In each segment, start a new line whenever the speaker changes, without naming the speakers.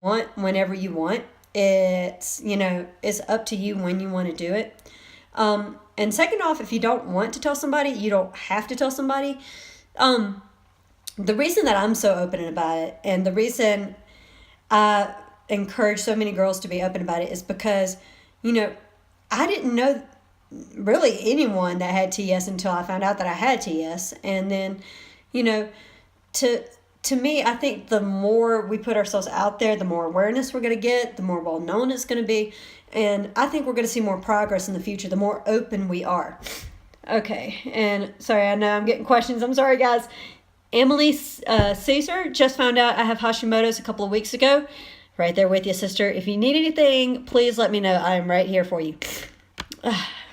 want whenever you want. It's, it's up to you when you want to do it. And second off, if you don't want to tell somebody, you don't have to tell somebody. Um, the reason that I'm so open about it, and the reason I encourage so many girls to be open about it, is because, you know, I didn't know really anyone that had TS until I found out that I had TS. And then, you know, to to me, I think the more we put ourselves out there, the more awareness we're going to get, the more well known it's going to be. And I think we're going to see more progress in the future the more open we are. Okay, and sorry, I know I'm getting questions. I'm sorry, guys. Emily Caesar just found out I have Hashimoto's a couple of weeks ago. Right there with you, sister. If you need anything, please let me know. I am right here for you.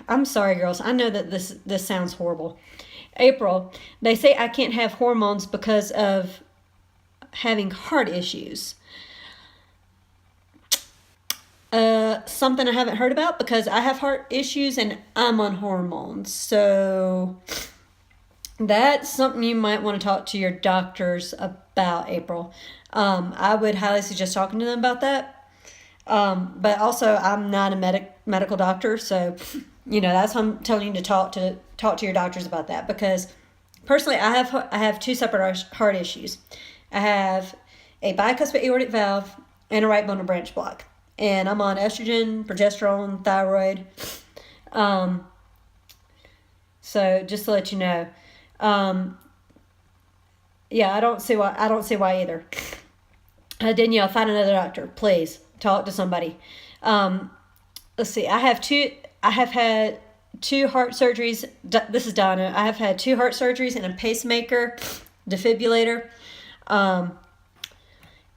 I'm sorry, girls. I know that this sounds horrible. April, they say I can't have hormones because of having heart issues. Something I haven't heard about because I have heart issues and I'm on hormones. So that's something you might want to talk to your doctors about, April. I would highly suggest talking to them about that. But also, I'm not a medical doctor, so that's why I'm telling you to talk to your doctors about that. Because personally, I have two separate heart issues. I have a bicuspid aortic valve and a right bundle branch block, and I'm on estrogen, progesterone, thyroid. So just to let you know, yeah, I don't see why either. Danielle, find another doctor, please. Talk to somebody. Let's see. I have had two heart surgeries. This is Donna. I have had two heart surgeries and a pacemaker, defibrillator. And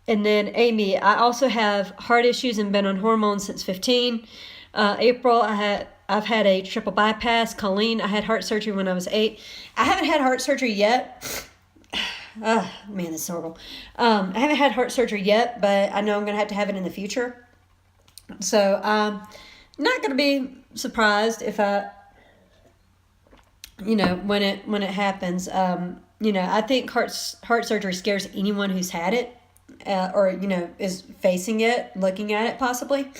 then Amy, I also have heart issues and been on hormones since 15. April, I've had a triple bypass. Colleen, I had heart surgery when I was 8. I haven't had heart surgery yet. Oh, man, that's horrible. I haven't had heart surgery yet, but I know I'm going to have it in the future. So I'm not going to be surprised if when it happens. I think heart surgery scares anyone who's had it, or is facing it, looking at it possibly.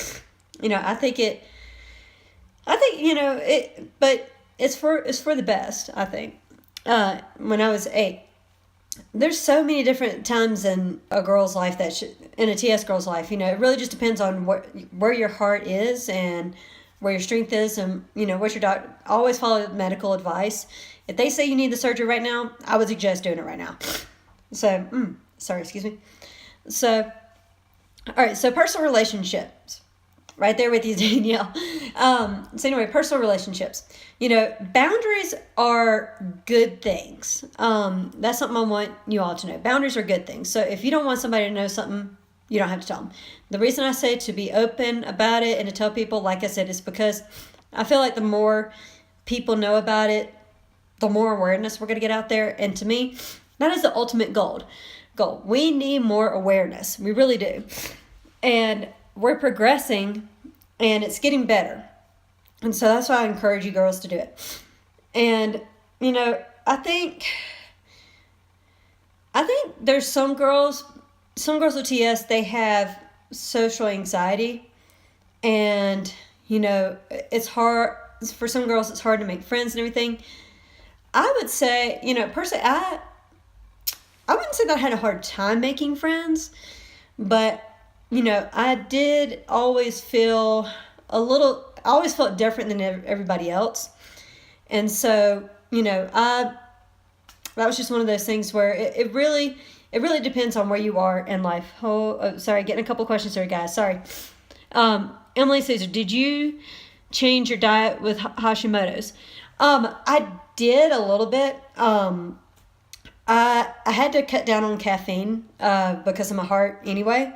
I think but it's for the best. I think. When I was 8. There's so many different times in a girl's life in a TS girl's life. It really just depends on where your heart is and where your strength is, and what your doctor. Always follow medical advice. If they say you need the surgery right now, I would suggest doing it right now. So, sorry, excuse me. So, all right. So personal relationships. Right there with you, Danielle. So anyway, personal relationships. Boundaries are good things. That's something I want you all to know. Boundaries are good things. So if you don't want somebody to know something, you don't have to tell them. The reason I say to be open about it and to tell people, like I said, is because I feel like the more people know about it, the more awareness we're going to get out there. And to me, that is the ultimate goal. We need more awareness. We really do. And we're progressing and it's getting better. And so that's why I encourage you girls to do it. And, I think there's some girls with TS, they have social anxiety. And, it's hard. For some girls, it's hard to make friends and everything. I would say, personally, I wouldn't say that I had a hard time making friends. But I did always feel I always felt different than everybody else. And so, that was just one of those things where it really depends on where you are in life. Sorry, getting a couple questions here, guys. Sorry. Emily Caesar, did you change your diet with Hashimoto's? I did a little bit. I had to cut down on caffeine because of my heart anyway.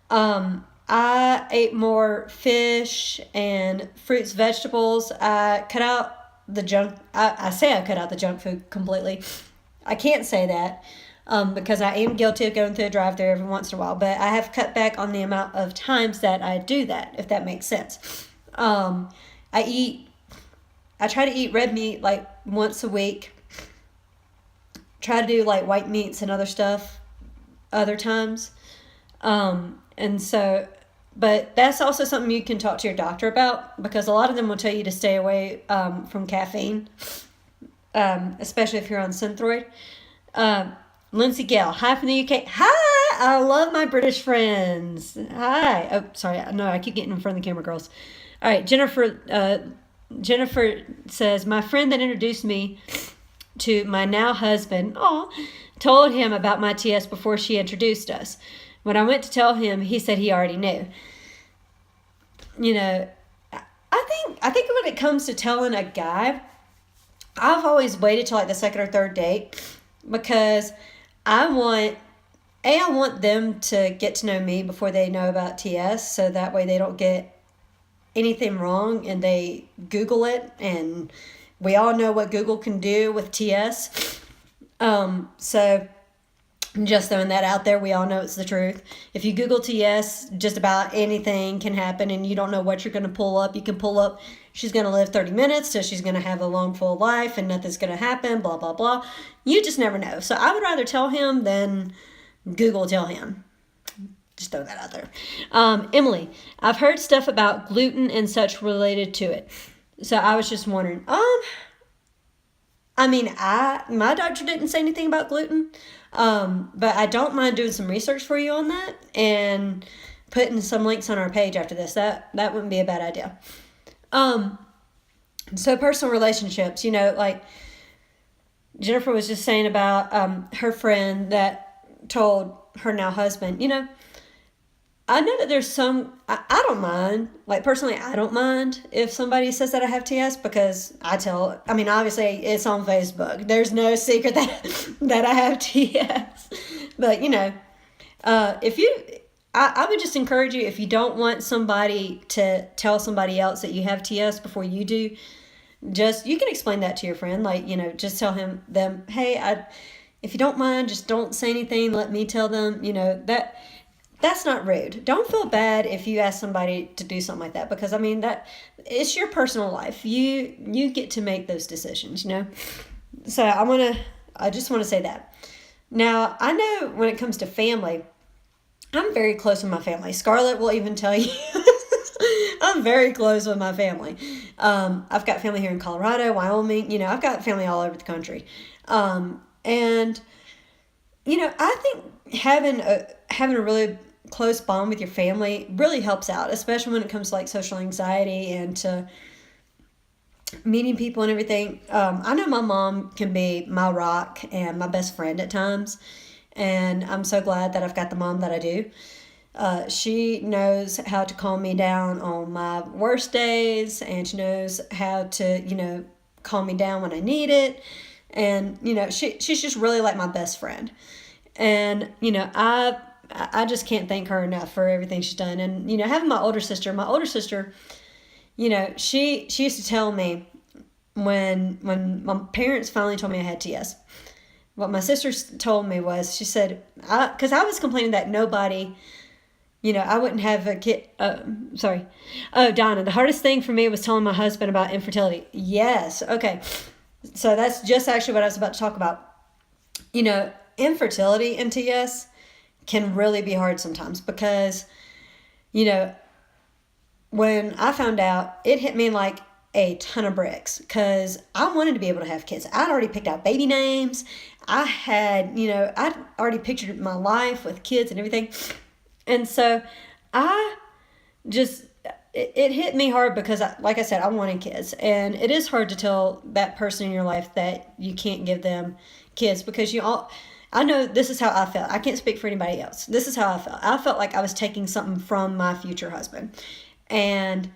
I ate more fish and fruits, vegetables. I cut out the junk. I say I cut out the junk food completely. I can't say that because I am guilty of going through a drive-thru every once in a while. But I have cut back on the amount of times that I do that, if that makes sense. I try to eat red meat like once a week. Try to do like white meats and other stuff other times. And so, but that's also something you can talk to your doctor about, because a lot of them will tell you to stay away from caffeine, especially if you're on Synthroid. Lindsay Gale, hi from the UK. Hi, I love my British friends. Hi. Oh, sorry. No, I keep getting in front of the camera, girls. All right, Jennifer says, my friend that introduced me to my now husband, told him about my TS before she introduced us. When I went to tell him, he said he already knew. You know, I think when it comes to telling a guy, I've always waited till like the second or third date, because I want them to get to know me before they know about TS, so that way they don't get anything wrong and they Google it, and we all know what Google can do with TS. So just throwing that out there, we all know it's the truth. If you Google TS, just about anything can happen, and you don't know what you're going to pull up. You can pull up, she's going to live 30 minutes, so she's going to have a long, full life, and nothing's going to happen, blah, blah, blah. You just never know. So I would rather tell him than Google tell him. Just throw that out there. Emily, I've heard stuff about gluten and such related to it. So I was just wondering. I mean, my doctor didn't say anything about gluten, but I don't mind doing some research for you on that and putting some links on our page after this. That wouldn't be a bad idea. So personal relationships, like Jennifer was just saying about her friend that told her now husband, I know that there's I don't mind, like personally, I don't mind if somebody says that I have TS, because obviously it's on Facebook. There's no secret that I have TS. But, I would just encourage you, if you don't want somebody to tell somebody else that you have TS before you do, you can explain that to your friend. Like, just tell them, hey, if you don't mind, just don't say anything. Let me tell them, that's not rude. Don't feel bad if you ask somebody to do something like that, because that it's your personal life. You get to make those decisions, So I just want to say that. Now, I know when it comes to family, I'm very close with my family. Scarlett will even tell you I'm very close with my family. I've got family here in Colorado, Wyoming. I've got family all over the country. And I think having a really close bond with your family really helps out, especially when it comes to like social anxiety and to meeting people and everything. I know my mom can be my rock and my best friend at times, and I'm so glad that I've got the mom that I do. She knows how to calm me down on my worst days, and she knows how to, calm me down when I need it. And, she's just really like my best friend. And, I just can't thank her enough for everything she's done. And, having my older sister, she used to tell me when my parents finally told me I had TS, what my sister told me was, she said, because I was complaining that nobody, I wouldn't have a kid. Oh, Donna, the hardest thing for me was telling my husband about infertility. Yes. Okay. So that's just actually what I was about to talk about. Infertility and TS can really be hard sometimes, because, when I found out, it hit me like a ton of bricks, because I wanted to be able to have kids. I'd already picked out baby names. I had, I'd already pictured my life with kids and everything. And so it hit me hard, because like I said, I wanted kids, and it is hard to tell that person in your life that you can't give them kids, because I know this is how I felt. I can't speak for anybody else. This is how I felt. I felt like I was taking something from my future husband. And,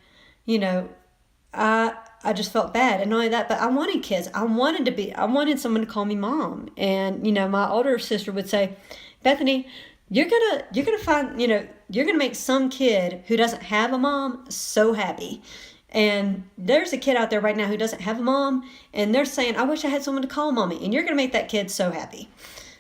I just felt bad. And not only that, but I wanted kids. I wanted someone to call me mom. And, my older sister would say, Bethany, you're gonna find, you're gonna make some kid who doesn't have a mom so happy. And there's a kid out there right now who doesn't have a mom, and they're saying, I wish I had someone to call mommy. And you're gonna make that kid so happy.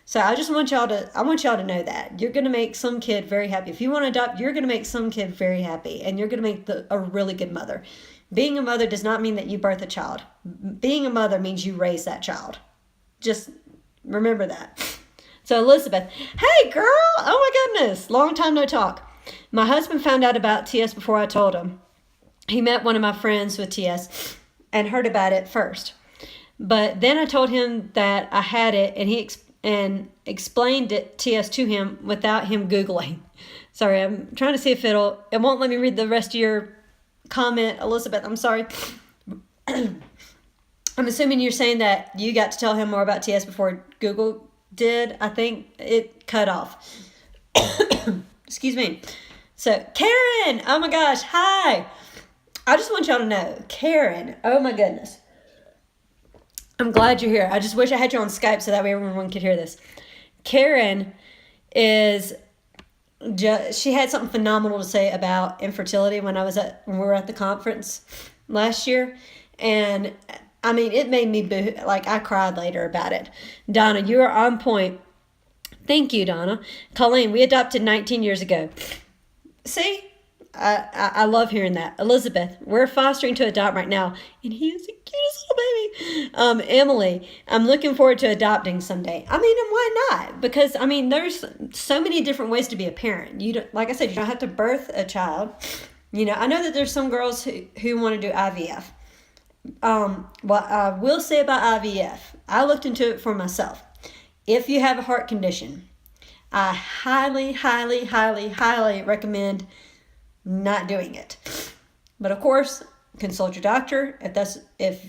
So I want y'all to know that you're going to make some kid very happy. If you want to adopt, you're going to make some kid very happy, and you're going to make a really good mother. Being a mother does not mean that you birth a child. Being a mother means you raise that child. Just remember that. So Elizabeth, hey girl, oh my goodness, long time no talk. My husband found out about TS before I told him. He met one of my friends with TS and heard about it first. But then I told him that I had it, and he explained it TS to him without him Googling. Sorry, I'm trying to see if it won't let me read the rest of your comment, Elizabeth. I'm sorry. I'm assuming you're saying that you got to tell him more about TS before Google did. I think it cut off. Excuse me. So, Karen, oh my gosh, hi. I just want y'all to know, Karen, oh my goodness. I'm glad you're here. I just wish I had you on Skype so that way everyone could hear this. Karen is she had something phenomenal to say about infertility when we were at the conference last year, and I mean it made me like I cried later about it. Donna, you are on point. Thank you, Donna. Colleen, we adopted 19 years ago. See, I love hearing that. Elizabeth, we're fostering to adopt right now, and he is the cutest little baby. Emily, I'm looking forward to adopting someday. I mean, and why not? Because I mean, there's so many different ways to be a parent. You don't, like I said, you don't have to birth a child. You know, I know that there's some girls who want to do IVF. What I will say about IVF, I looked into it for myself. If you have a heart condition, I highly, highly, highly, highly recommend not doing it. But of course, consult your doctor. If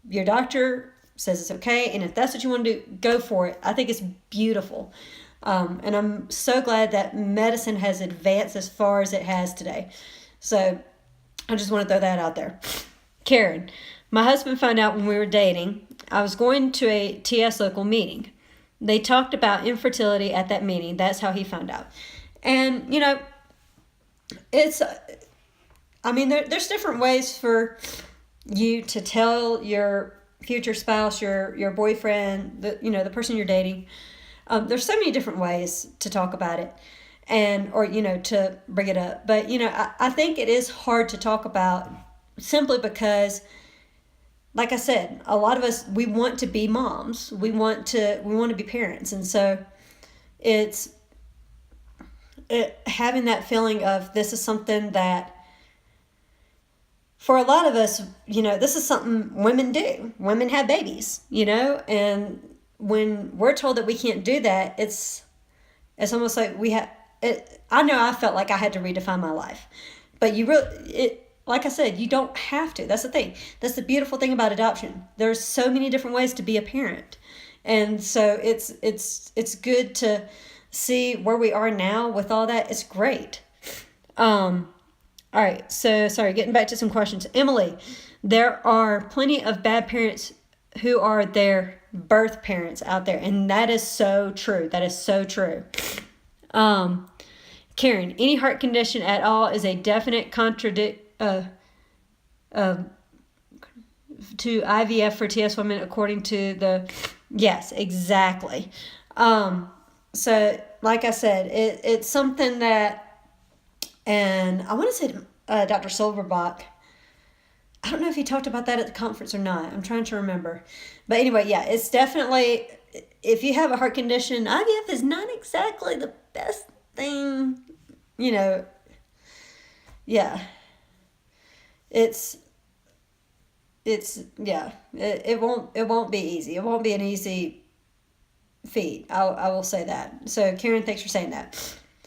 your doctor says it's okay, and if that's what you want to do, go for it. I think it's beautiful. And I'm so glad that medicine has advanced as far as it has today. So I just want to throw that out there. Karen, my husband found out when we were dating. I was going to a TS local meeting. They talked about infertility at that meeting. That's how he found out. And, you know, it's, I mean, there's different ways for you to tell your future spouse, your boyfriend, the person you're dating. There's so many different ways to talk about it or to bring it up. But, I think it is hard to talk about simply because, like I said, a lot of us, we want to be moms. We want to be parents. And so having that feeling of this is something that, for a lot of us, this is something women do. Women have babies, and when we're told that we can't do that, it's almost like I know I felt like I had to redefine my life, but like I said, you don't have to. That's the thing. That's the beautiful thing about adoption. There's so many different ways to be a parent. And so it's good to see where we are now with all that. It's great. All right. So, sorry, getting back to some questions. Emily, there are plenty of bad parents who are their birth parents out there. And that is so true. That is so true. Karen, any heart condition at all is a definite to IVF for TS women according to yes, exactly. So like I said, it's something that, and I want to say Dr. Silverbach, I don't know if he talked about that at the conference or not. I'm trying to remember. But anyway, yeah, it's definitely, if you have a heart condition, IVF is not exactly the best thing, yeah. It won't be easy. It won't be an easy feat. I will say that. So Karen, thanks for saying that.